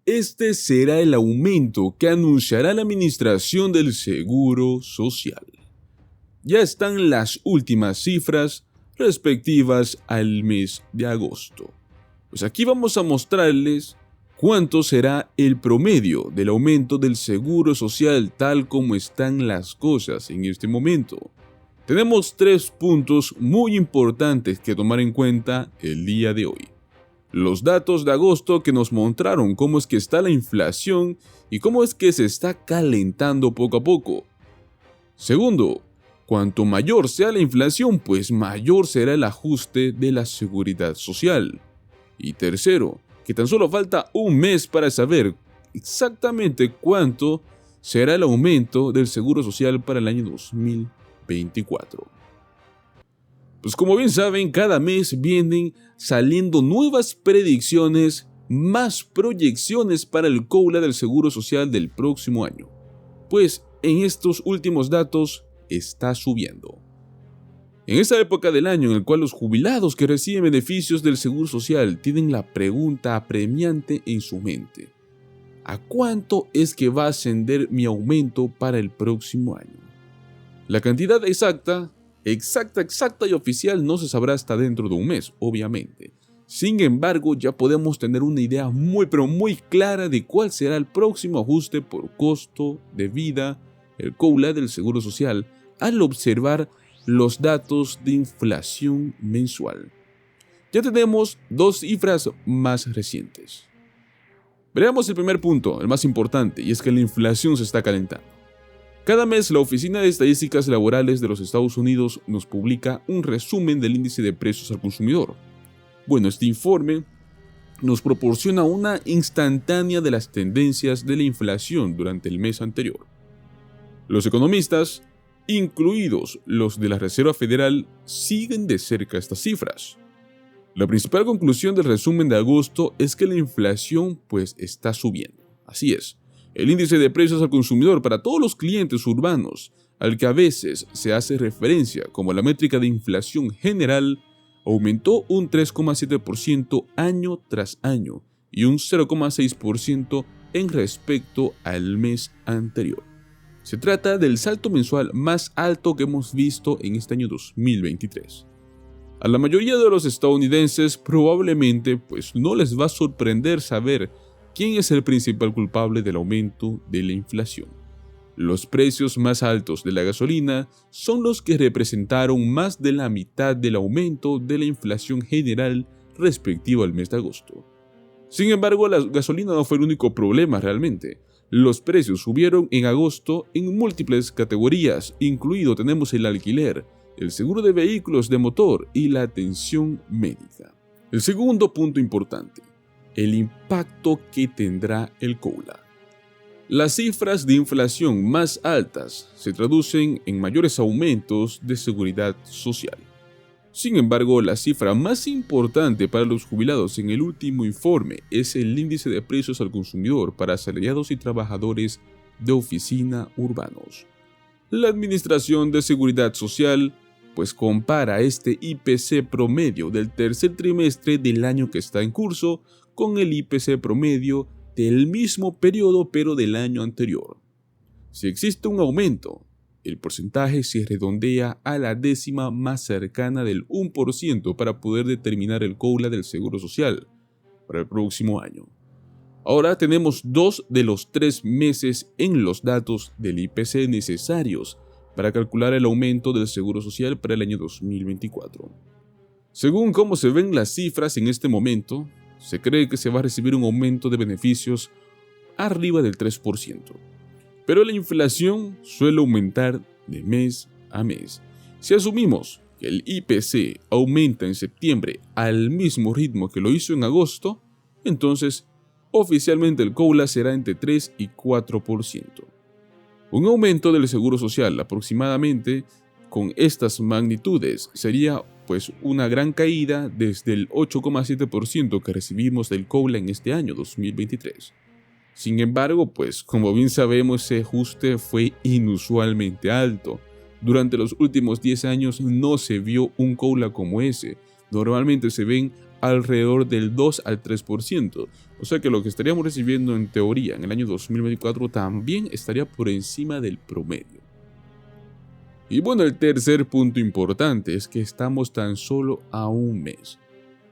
Este será el aumento que anunciará la Administración del Seguro Social. Ya están las últimas cifras respectivas al mes de agosto. Pues aquí vamos a mostrarles cuánto será el promedio del aumento del Seguro Social tal como están las cosas en este momento. Tenemos 3 puntos muy importantes que tomar en cuenta el día de hoy. Los datos de agosto que nos mostraron cómo es que está la inflación y cómo es que se está calentando poco a poco. Segundo, cuanto mayor sea la inflación, pues mayor será el ajuste de la seguridad social. Y tercero, que tan solo falta un mes para saber exactamente cuánto será el aumento del seguro social para el año 2024. Pues como bien saben, cada mes vienen saliendo nuevas predicciones, más proyecciones para el COULA del Seguro Social del próximo año. Pues en estos últimos datos está subiendo. En esta época del año en la cual los jubilados que reciben beneficios del Seguro Social tienen la pregunta apremiante en su mente: ¿a cuánto es que va a ascender mi aumento para el próximo año? La cantidad exacta y oficial no se sabrá hasta dentro de un mes, obviamente. Sin embargo, ya podemos tener una idea muy clara de cuál será el próximo ajuste por costo de vida, el COULA del Seguro Social, al observar los datos de inflación mensual. Ya tenemos 2 cifras más recientes. Veamos el primer punto, el más importante, y es que la inflación se está calentando. Cada mes, la Oficina de Estadísticas Laborales de los Estados Unidos nos publica un resumen del índice de precios al consumidor. Bueno, este informe nos proporciona una instantánea de las tendencias de la inflación durante el mes anterior. Los economistas, incluidos los de la Reserva Federal, siguen de cerca estas cifras. La principal conclusión del resumen de agosto es que la inflación pues está subiendo. Así es. El índice de precios al consumidor para todos los clientes urbanos, al que a veces se hace referencia como la métrica de inflación general, aumentó un 3,7% año tras año y un 0,6% en respecto al mes anterior. Se trata del salto mensual más alto que hemos visto en este año 2023. A la mayoría de los estadounidenses probablemente pues no les va a sorprender saber quién es el principal culpable del aumento de la inflación. Los precios más altos de la gasolina son los que representaron más de la mitad del aumento de la inflación general respectiva al mes de agosto. Sin embargo, la gasolina no fue el único problema realmente. Los precios subieron en agosto en múltiples categorías, incluido tenemos el alquiler, el seguro de vehículos de motor y la atención médica. El segundo punto importante: el impacto que tendrá el COULA. Las cifras de inflación más altas se traducen en mayores aumentos de seguridad social. Sin embargo, la cifra más importante para los jubilados en el último informe es el índice de precios al consumidor para asalariados y trabajadores de oficina urbanos. La Administración de Seguridad Social pues compara este IPC promedio del tercer trimestre del año que está en curso con el IPC promedio del mismo periodo pero del año anterior. Si existe un aumento, el porcentaje se redondea a la décima más cercana del 1% para poder determinar el COULA del Seguro Social para el próximo año. Ahora tenemos 2 de los 3 meses en los datos del IPC necesarios para calcular el aumento del Seguro Social para el año 2024. Según cómo se ven las cifras en este momento, se cree que se va a recibir un aumento de beneficios arriba del 3%. Pero la inflación suele aumentar de mes a mes. Si asumimos que el IPC aumenta en septiembre al mismo ritmo que lo hizo en agosto, entonces oficialmente el COULA será entre 3 y 4%. Un aumento del Seguro Social aproximadamente con estas magnitudes sería pues una gran caída desde el 8,7% que recibimos del COULA en este año 2023. Sin embargo, pues como bien sabemos, ese ajuste fue inusualmente alto. Durante los últimos 10 años no se vio un COULA como ese. Normalmente se ven alrededor del 2 al 3%, o sea que lo que estaríamos recibiendo en teoría en el año 2024 también estaría por encima del promedio. Y bueno, el tercer punto importante es que estamos tan solo a un mes.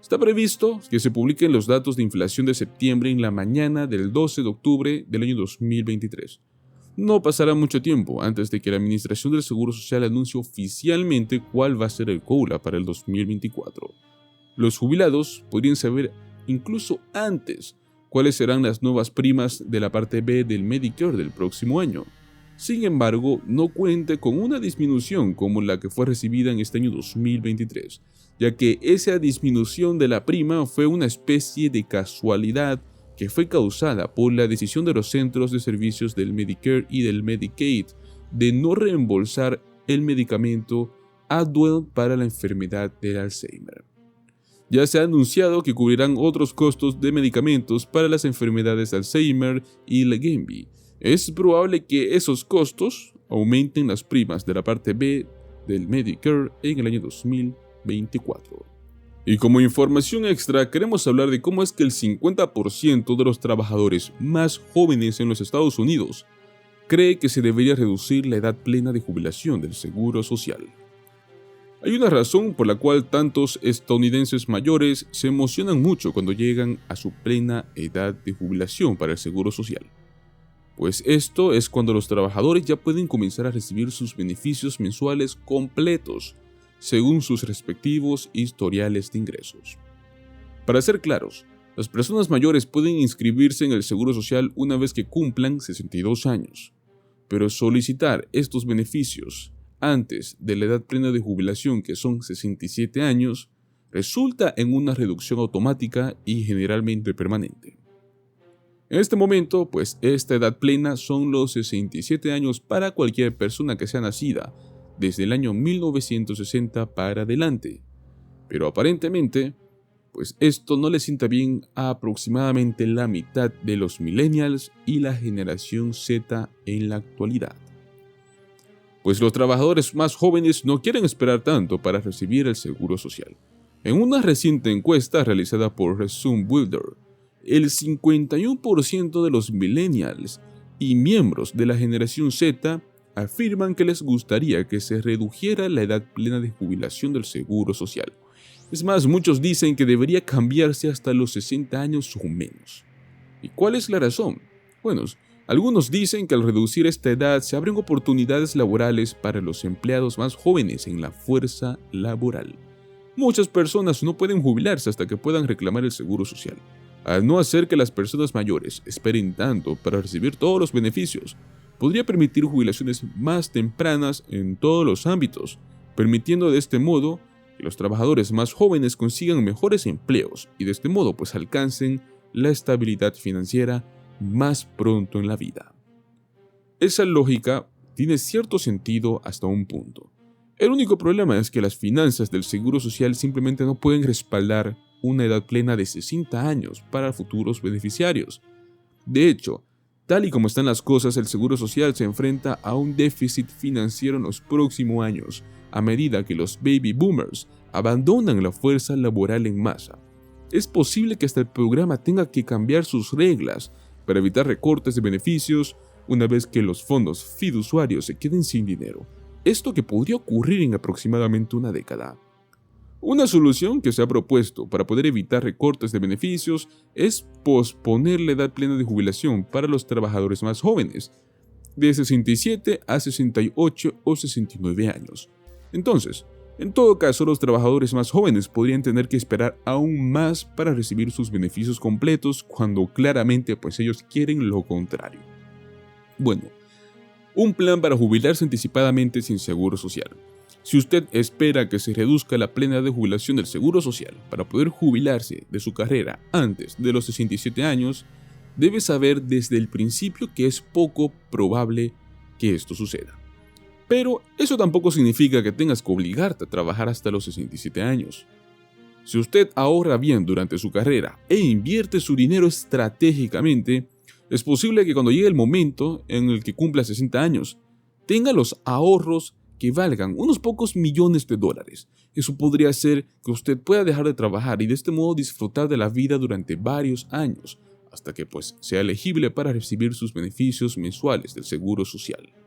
Está previsto que se publiquen los datos de inflación de septiembre en la mañana del 12 de octubre del año 2023. No pasará mucho tiempo antes de que la Administración del Seguro Social anuncie oficialmente cuál va a ser el COLA para el 2024. Los jubilados podrían saber incluso antes cuáles serán las nuevas primas de la parte B del Medicare del próximo año. Sin embargo, no cuenta con una disminución como la que fue recibida en este año 2023, ya que esa disminución de la prima fue una especie de casualidad que fue causada por la decisión de los centros de servicios del Medicare y del Medicaid de no reembolsar el medicamento Adwell para la enfermedad del Alzheimer. Ya se ha anunciado que cubrirán otros costos de medicamentos para las enfermedades de Alzheimer y Leqembi. Es probable que esos costos aumenten las primas de la parte B del Medicare en el año 2024. Y como información extra, queremos hablar de cómo es que el 50% de los trabajadores más jóvenes en los Estados Unidos cree que se debería reducir la edad plena de jubilación del Seguro Social. Hay una razón por la cual tantos estadounidenses mayores se emocionan mucho cuando llegan a su plena edad de jubilación para el Seguro Social. Pues esto es cuando los trabajadores ya pueden comenzar a recibir sus beneficios mensuales completos, según sus respectivos historiales de ingresos. Para ser claros, las personas mayores pueden inscribirse en el Seguro Social una vez que cumplan 62 años, pero solicitar estos beneficios antes de la edad plena de jubilación, que son 67 años, resulta en una reducción automática y generalmente permanente. En este momento, pues esta edad plena son los 67 años para cualquier persona que sea nacida desde el año 1960 para adelante. Pero aparentemente, pues esto no le sienta bien a aproximadamente la mitad de los millennials y la generación Z en la actualidad. Pues los trabajadores más jóvenes no quieren esperar tanto para recibir el Seguro Social. En una reciente encuesta realizada por Resume Builder, el 51% de los millennials y miembros de la generación Z afirman que les gustaría que se redujera la edad plena de jubilación del Seguro Social. Es más, muchos dicen que debería cambiarse hasta los 60 años o menos. ¿Y cuál es la razón? Bueno, algunos dicen que al reducir esta edad se abren oportunidades laborales para los empleados más jóvenes en la fuerza laboral. Muchas personas no pueden jubilarse hasta que puedan reclamar el Seguro Social. Al no hacer que las personas mayores esperen tanto para recibir todos los beneficios, podría permitir jubilaciones más tempranas en todos los ámbitos, permitiendo de este modo que los trabajadores más jóvenes consigan mejores empleos y de este modo pues alcancen la estabilidad financiera más pronto en la vida. Esa lógica tiene cierto sentido hasta un punto. El único problema es que las finanzas del Seguro Social simplemente no pueden respaldar una edad plena de 60 años para futuros beneficiarios. De hecho, tal y como están las cosas, el Seguro Social se enfrenta a un déficit financiero en los próximos años, a medida que los baby boomers abandonan la fuerza laboral en masa. Es posible que hasta el programa tenga que cambiar sus reglas para evitar recortes de beneficios una vez que los fondos fiduciarios se queden sin dinero. Esto que podría ocurrir en aproximadamente una década. Una solución que se ha propuesto para poder evitar recortes de beneficios es posponer la edad plena de jubilación para los trabajadores más jóvenes, de 67 a 68 o 69 años. Entonces, en todo caso, los trabajadores más jóvenes podrían tener que esperar aún más para recibir sus beneficios completos cuando claramente pues ellos quieren lo contrario. Bueno, un plan para jubilarse anticipadamente sin Seguro Social. Si usted espera que se reduzca la plena edad de jubilación del Seguro Social para poder jubilarse de su carrera antes de los 67 años, debe saber desde el principio que es poco probable que esto suceda. Pero eso tampoco significa que tengas que obligarte a trabajar hasta los 67 años. Si usted ahorra bien durante su carrera e invierte su dinero estratégicamente, es posible que cuando llegue el momento en el que cumpla 60 años, tenga los ahorros que valgan unos pocos millones de dólares. Eso podría hacer que usted pueda dejar de trabajar y de este modo disfrutar de la vida durante varios años, hasta que sea elegible para recibir sus beneficios mensuales del Seguro Social.